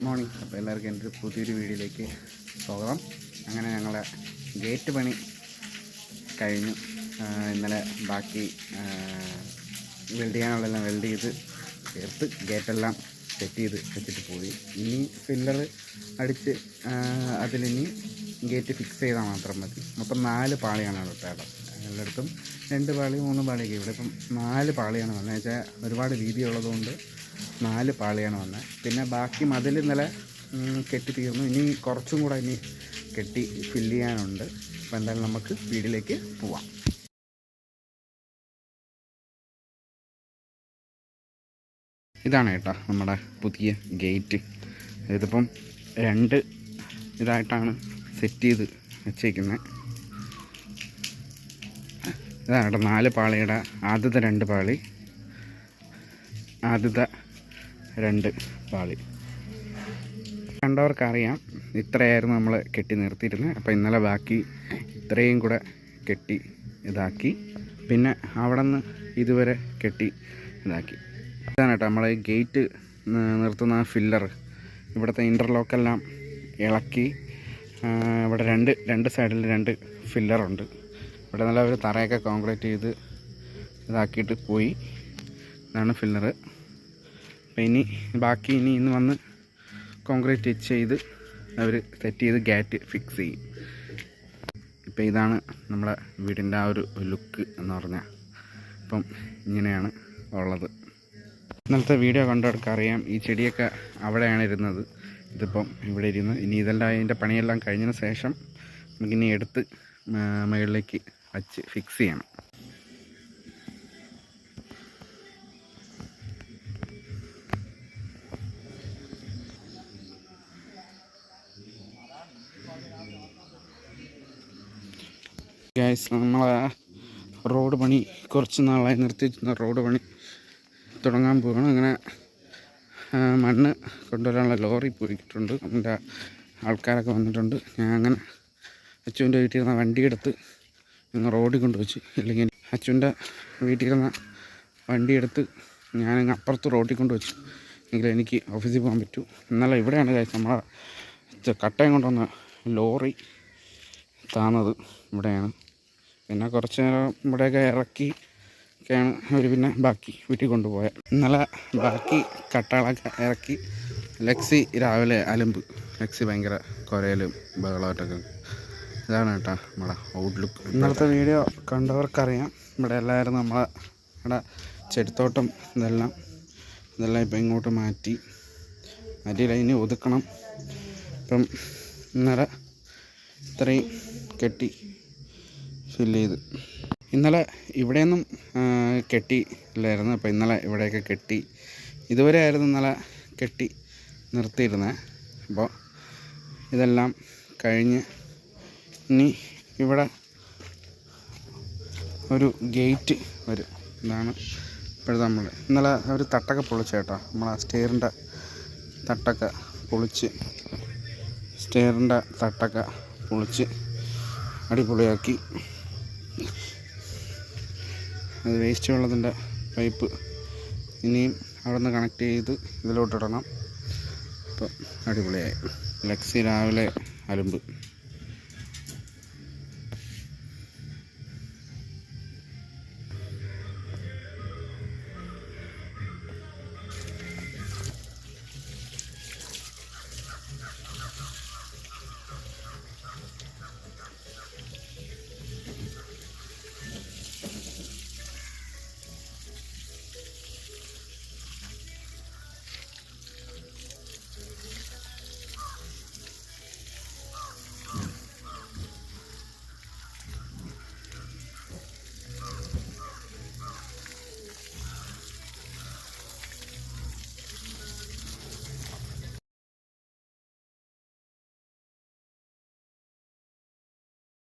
Morning. അപ്പോൾ എല്ലാവർക്കും എൻ്റെ പുതിയൊരു വീഡിയോയിലേക്ക് സ്വാഗതം. അങ്ങനെ ഞങ്ങളുടെ ഗേറ്റ് പണി കഴിഞ്ഞു. ഇന്നലെ ബാക്കി വെൽഡ് ചെയ്യാനുള്ളതെല്ലാം വെൽഡ് ചെയ്ത് ചേർത്ത് ഗേറ്റെല്ലാം സെറ്റ് ചെയ്ത് വെച്ചിട്ട് പോയി. ഇനി ഫില്ലർ അടിച്ച് അതിലിനി ഗേറ്റ് ഫിക്സ് ചെയ്താൽ മാത്രം മതി. മൊത്തം 4 പാളിയാണ് കേട്ടോ. എല്ലായിടത്തും 2 പാളി 3 പാളിയൊക്കെ, ഇവിടെ ഇപ്പം 4 പാളിയാണ് വന്നത്. വെച്ചാൽ ഒരുപാട് വീതിയുള്ളതുകൊണ്ട് 4 പാളിയാണ് വന്നത്. പിന്നെ ബാക്കി മതിൽ ഇന്നലെ കെട്ടി തീർന്നു. ഇനി കുറച്ചും കൂടെ ഇനി കെട്ടി ഫില്ല് ചെയ്യാനുണ്ട്. അപ്പോൾ എന്തായാലും നമുക്ക് വീട്ടിലേക്ക് പോവാം. ഇതാണ് കേട്ടോ നമ്മുടെ പുതിയ ഗേറ്റ്. ഇതിപ്പം 2 ഇതായിട്ടാണ് സെറ്റ് ചെയ്ത് വെച്ചേക്കുന്നത്. ഇതാണ് കേട്ടോ 4 പാളിയുടെ ആദ്യത്തെ 2 പാളി, ആദ്യത്തെ 2 പാളി. കണ്ടവർക്കറിയാം ഇത്രയായിരുന്നു നമ്മൾ കെട്ടി നിർത്തിയിരുന്നത്. അപ്പോൾ ഇന്നലെ ബാക്കി ഇത്രയും കൂടെ കെട്ടി ഇതാക്കി, പിന്നെ അവിടെ നിന്ന് ഇതുവരെ കെട്ടി ഇതാക്കി. ഇതാണ് കേട്ടോ നമ്മൾ ഗേറ്റ് നിർത്തുന്ന ഫില്ലർ. ഇവിടുത്തെ ഇൻ്റർലോക്കെല്ലാം ഇളക്കി. ഇവിടെ രണ്ട് സൈഡിൽ 2 ഫില്ലറുണ്ട്. ഇവിടെ നല്ല ഒരു തറയൊക്കെ കോൺക്രീറ്റ് ചെയ്ത് ഇതാക്കിയിട്ട് പോയി. ഇതാണ് ഫില്ലറ്. അപ്പോൾ ഇനി ഇന്ന് വന്ന് കോൺക്രീറ്റ് ചെയ്ത് അവർ സെറ്റ് ചെയ്ത് ഗേറ്റ് ഫിക്സ് ചെയ്യും. ഇപ്പോൾ ഇതാണ് നമ്മുടെ വീടിൻ്റെ ആ ഒരു ലുക്ക് എന്ന് പറഞ്ഞാൽ. അപ്പം ഇങ്ങനെയാണ് ഉള്ളത്. ഇന്നലത്തെ വീഡിയോ കണ്ടവർക്ക് അറിയാം, ഈ ചെടിയൊക്കെ അവിടെയാണ് ഇരുന്നത്. ഇതിപ്പം ഇവിടെ ഇരുന്ന് ഇനി ഇതെല്ലാം അതിൻ്റെ പണിയെല്ലാം കഴിഞ്ഞതിന് ശേഷം നമുക്കിനി എടുത്ത് മുകളിലേക്ക് വച്ച് ഫിക്സ് ചെയ്യണം. ഗൈസ്, നമ്മളെ റോഡ് പണി കുറച്ച് നാളായി നിർത്തിവെച്ചിരുന്ന റോഡ് പണി തുടങ്ങാൻ പോവുകയാണ്. അങ്ങനെ മണ്ണ് കൊണ്ടുവരാനുള്ള ലോറി പോയിട്ടുണ്ട്. അതിൻ്റെ ആൾക്കാരൊക്കെ വന്നിട്ടുണ്ട്. ഞാൻ അങ്ങനെ അച്ചുവിൻ്റെ വീട്ടിലിരുന്ന വണ്ടിയെടുത്ത് ഇന്ന് റോഡിൽ കൊണ്ടുവച്ച്, ഇല്ലെങ്കിൽ അച്ചുവിൻ്റെ വീട്ടിലിരുന്ന വണ്ടിയെടുത്ത് ഞാനങ്ങ് അപ്പുറത്ത് റോഡിൽ കൊണ്ടുവച്ചു, എങ്കിലും എനിക്ക് ഓഫീസിൽ പോകാൻ പറ്റൂ. ഇന്നലെ ഇവിടെയാണ് കഴിച്ചത് നമ്മളെ കട്ടയം കൊണ്ടുവന്ന ലോറി താന്നത് ഇവിടെയാണ്. പിന്നെ കുറച്ച് നേരം ഇവിടെയൊക്കെ ഇറക്കിയൊക്കെയാണ് അവർ പിന്നെ ബാക്കി വീട്ടിൽ കൊണ്ടുപോയത്. ഇന്നലെ ബാക്കി കട്ടകളൊക്കെ ഇറക്കി. ലക്സി രാവിലെ അലമ്പ്. ലക്സി ഭയങ്കര കുരയിലും ബഹളമായിട്ടൊക്കെ. ഇതാണ് കേട്ടോ നമ്മുടെ ഔട്ട്ലുക്ക്. ഇന്നലത്തെ വീഡിയോ കണ്ടവർക്കറിയാം, ഇവിടെ എല്ലാവരും ഇവിടെ ചെടിത്തോട്ടം ഇതെല്ലാം ഇപ്പം ഇങ്ങോട്ട് മാറ്റിയില്ല. ഇനി ഒതുക്കണം. ഇപ്പം ഇന്നലെ ഇത്രയും കെട്ടി ഫില്ല് ചെയ്ത്. ഇന്നലെ ഇവിടെയൊന്നും കെട്ടിയില്ലായിരുന്നു. അപ്പോൾ ഇന്നലെ ഇവിടെയൊക്കെ കെട്ടി. ഇതുവരെ ആയിരുന്നു ഇന്നലെ കെട്ടി നിർത്തിയിരുന്നത്. അപ്പോൾ ഇതെല്ലാം കഴിഞ്ഞ് ഇനി ഇവിടെ ഒരു ഗേറ്റ് വരും. ഇതാണ് ഇപ്പോഴത്തെ നമ്മൾ ഇന്നലെ ഒരു തട്ടൊക്കെ പൊളിച്ച കേട്ടോ. നമ്മളെ സ്റ്റെയറിൻ്റെ തട്ടൊക്കെ പൊളിച്ച് അടിപൊളിയാക്കി. അത് വേസ്റ്റ് വെള്ളത്തിൻ്റെ പൈപ്പ് ഇനിയും അവിടെ നിന്ന് കണക്ട് ചെയ്ത് ഇതിലോട്ടിടണം. അപ്പം അടിപൊളിയായി. ലക്സി രാവിലെ അലുമ്പ്.